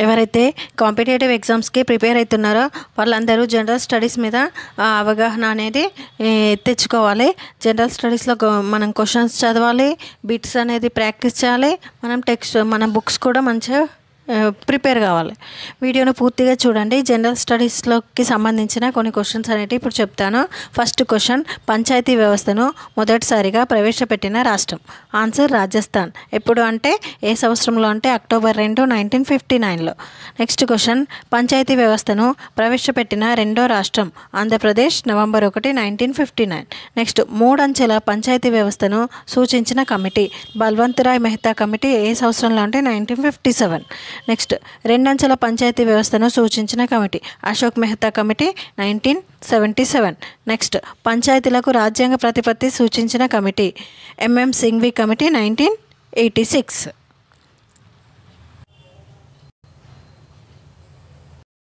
ఎవరైతే కాంపిటేటివ్ ఎగ్జామ్స్కి ప్రిపేర్ అవుతున్నారో వాళ్ళందరూ జనరల్ స్టడీస్ మీద అవగాహన అనేది తెచ్చుకోవాలి. జనరల్ స్టడీస్లో మనం క్వశ్చన్స్ చదవాలి, బిట్స్ అనేది ప్రాక్టీస్ చేయాలి, మన బుక్స్ కూడా మంచిగా ప్రిపేర్ కావాలి. వీడియోను పూర్తిగా చూడండి. జనరల్ స్టడీస్లోకి సంబంధించిన కొన్ని క్వశ్చన్స్ అనేవి ఇప్పుడు చెప్తాను. ఫస్ట్ క్వశ్చన్, పంచాయతీ వ్యవస్థను మొదటిసారిగా ప్రవేశపెట్టిన రాష్ట్రం. ఆన్సర్ రాజస్థాన్. ఎప్పుడు అంటే ఏ సంవత్సరంలో అంటే October 2, 1959లో. నెక్స్ట్ క్వశ్చన్, పంచాయతీ వ్యవస్థను ప్రవేశపెట్టిన రెండో రాష్ట్రం. ఆంధ్రప్రదేశ్, November 1, 1959. నెక్స్ట్, మూడంచెల పంచాయతీ వ్యవస్థను సూచించిన కమిటీ. బల్వంతరాయ్ మెహతా కమిటీ ఏ సంవత్సరంలో అంటే 1957. నెక్స్ట్, రెండంచెల పంచాయతీ వ్యవస్థను సూచించిన committee. Ashok Mehta committee 1977. Next, పంచాయతీలకు రాజ్యాంగ ప్రతిపత్తి సూచించిన కమిటీ. MM Singhvi committee 1986.